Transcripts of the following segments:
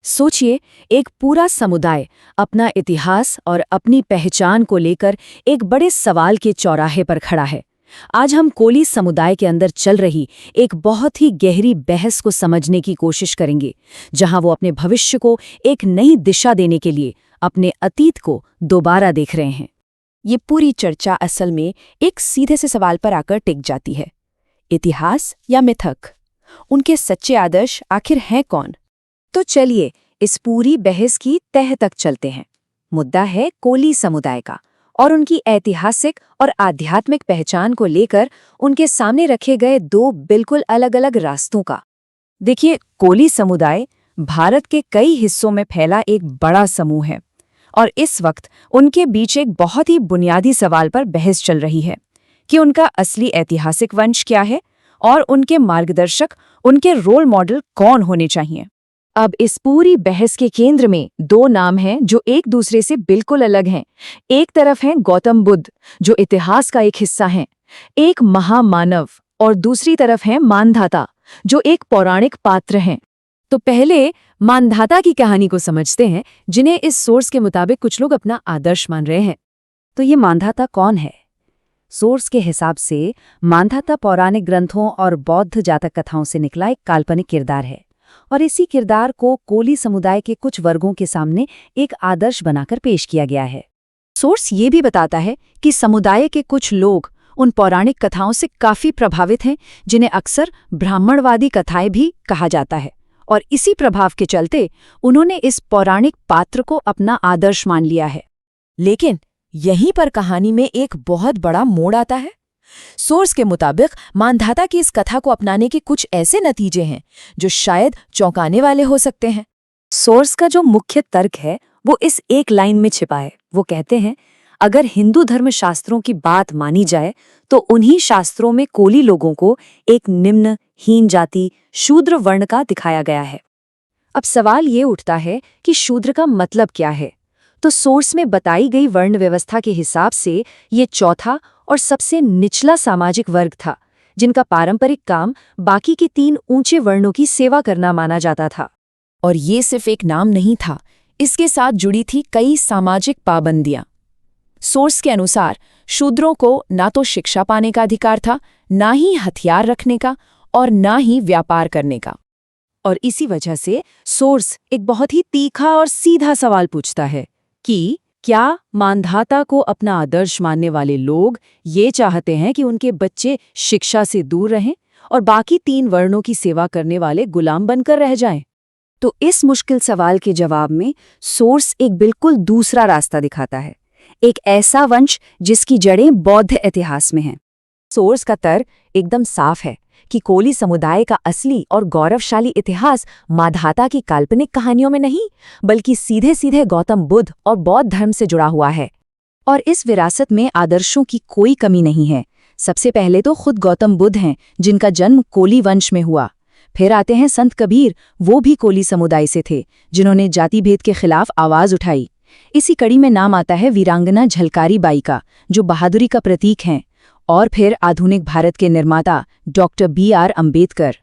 सोचिए, एक पूरा समुदाय अपना इतिहास और अपनी पहचान को लेकर एक बड़े सवाल के चौराहे पर खड़ा है। आज हम कोली समुदाय के अंदर चल रही एक बहुत ही गहरी बहस को समझने की कोशिश करेंगे, जहां वो अपने भविष्य को एक नई दिशा देने के लिए अपने अतीत को दोबारा देख रहे हैं। ये पूरी चर्चा असल में एक सीधे से सवाल पर आकर टिक जाती है, इतिहास या मिथक? उनके सच्चे आदर्श आखिर हैं कौन? तो चलिए इस पूरी बहस की तह तक चलते हैं। मुद्दा है कोली समुदाय का और उनकी ऐतिहासिक और आध्यात्मिक पहचान को लेकर उनके सामने रखे गए दो बिल्कुल अलग-अलग रास्तों का। देखिए, कोली समुदाय भारत के कई हिस्सों में फैला एक बड़ा समूह है और इस वक्त उनके बीच एक बहुत ही बुनियादी सवाल पर बहस चल रही है कि उनका असली ऐतिहासिक वंश क्या है और उनके मार्गदर्शक, उनके रोल मॉडल कौन होने चाहिए। अब इस पूरी बहस के केंद्र में दो नाम हैं जो एक दूसरे से बिल्कुल अलग हैं। एक तरफ हैं गौतम बुद्ध, जो इतिहास का एक हिस्सा हैं, एक महामानव, और दूसरी तरफ हैं मानधाता, जो एक पौराणिक पात्र हैं। तो पहले मानधाता की कहानी को समझते हैं, जिन्हें इस सोर्स के मुताबिक कुछ लोग अपना आदर्श मान रहे हैं। तो ये मानधाता कौन है? सोर्स के हिसाब से मानधाता पौराणिक ग्रंथों और बौद्ध जातक कथाओं से निकला एक काल्पनिक किरदार है और इसी किरदार को कोली समुदाय के कुछ वर्गों के सामने एक आदर्श बनाकर पेश किया गया है। सोर्स ये भी बताता है कि समुदाय के कुछ लोग उन पौराणिक कथाओं से काफी प्रभावित हैं, जिन्हें अक्सर ब्राह्मणवादी कथाएं भी कहा जाता है, और इसी प्रभाव के चलते उन्होंने इस पौराणिक पात्र को अपना आदर्श मान लिया है। लेकिन यहीं पर कहानी में एक बहुत बड़ा मोड़ आता है। सोर्स के मुताबिक मानधाता की इस कथा को अपनाने के कुछ ऐसे नतीजे हैं जो शायद चौंकाने वाले हो सकते हैं। सोर्स का जो मुख्य तर्क है वो इस एक लाइन में छिपा है। वो कहते हैं, अगर हिंदू धर्म शास्त्रों की बात मानी जाए तो उन्हीं शास्त्रों में कोली लोगों को एक निम्न, हीन जाति, शूद्र वर्ण का दिखाया गया है। अब सवाल ये उठता है कि शूद्र का मतलब क्या है? तो सोर्स में बताई गई वर्ण व्यवस्था के हिसाब से ये चौथा और सबसे निचला सामाजिक वर्ग था, जिनका पारंपरिक काम बाकी के तीन ऊंचे वर्णों की सेवा करना माना जाता था। और ये सिर्फ एक नाम नहीं था, इसके साथ जुड़ी थी कई सामाजिक पाबंदियां। सोर्स के अनुसार शूद्रों को ना तो शिक्षा पाने का अधिकार था, ना ही हथियार रखने का, और ना ही व्यापार करने का। और इसी वजह से सोर्स एक बहुत ही तीखा और सीधा सवाल पूछता है कि क्या मानधाता को अपना आदर्श मानने वाले लोग ये चाहते हैं कि उनके बच्चे शिक्षा से दूर रहें और बाकी तीन वर्णों की सेवा करने वाले गुलाम बनकर रह जाएं? तो इस मुश्किल सवाल के जवाब में सोर्स एक बिल्कुल दूसरा रास्ता दिखाता है, एक ऐसा वंश जिसकी जड़ें बौद्ध इतिहास में हैं। सोर्स का तर्क एकदम साफ है कि कोली समुदाय का असली और गौरवशाली इतिहास मानधाता की काल्पनिक कहानियों में नहीं, बल्कि सीधे सीधे गौतम बुद्ध और बौद्ध धर्म से जुड़ा हुआ है। और इस विरासत में आदर्शों की कोई कमी नहीं है। सबसे पहले तो खुद गौतम बुद्ध हैं, जिनका जन्म कोली वंश में हुआ। फिर आते हैं संत कबीर, वो भी कोली समुदाय से थे, जिन्होंने जाति भेद के खिलाफ आवाज उठाई। इसी कड़ी में नाम आता है वीरांगना झलकारी बाई का, जो बहादुरी का प्रतीक हैं। और फिर आधुनिक भारत के निर्माता डॉक्टर B.R. अम्बेडकर।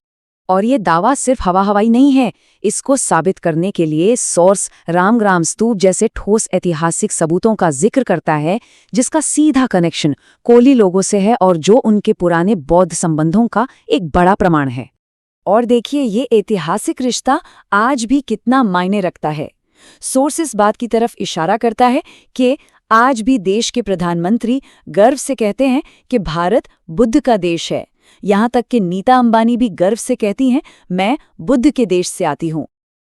और ये दावा सिर्फ हवा हवाई नहीं है, इसको साबित करने के लिए सोर्स रामग्राम स्तूप जैसे ठोस ऐतिहासिक सबूतों का जिक्र करता है, जिसका सीधा कनेक्शन कोली लोगों से है और जो उनके पुराने बौद्ध संबंधों का एक बड़ा प्रमाण है। और देखिए, ये ऐतिहासिक रिश्ता आज भी कितना मायने रखता है। सोर्स इस बात की तरफ इशारा करता है कि आज भी देश के प्रधानमंत्री गर्व से कहते हैं कि भारत बुद्ध का देश है। यहाँ तक कि नीता अंबानी भी गर्व से कहती हैं, मैं बुद्ध के देश से आती हूँ।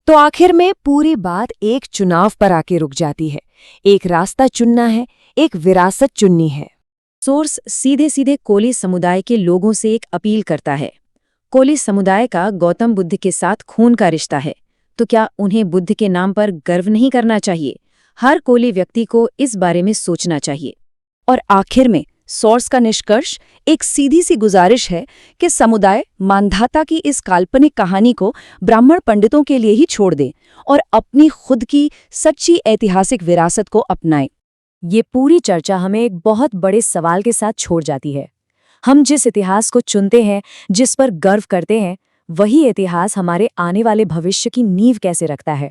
तो आखिर में पूरी बात एक चुनाव पर आके रुक जाती है। एक रास्ता चुनना है, एक विरासत चुननी है। सोर्स सीधे सीधे कोली समुदाय के लोगों से एक अपील करता है। कोली समुदाय का गौतम बुद्ध के साथ खून का रिश्ता है, तो क्या उन्हें बुद्ध के नाम पर गर्व नहीं करना चाहिए? हर कोली व्यक्ति को इस बारे में सोचना चाहिए। और आखिर में सोर्स का निष्कर्ष एक सीधी सी गुजारिश है कि समुदाय मानधाता की इस काल्पनिक कहानी को ब्राह्मण पंडितों के लिए ही छोड़ दे और अपनी खुद की सच्ची ऐतिहासिक विरासत को अपनाए। ये पूरी चर्चा हमें एक बहुत बड़े सवाल के साथ छोड़ जाती है। हम जिस इतिहास को चुनते हैं, जिस पर गर्व करते हैं, वही इतिहास हमारे आने वाले भविष्य की नींव कैसे रखता है।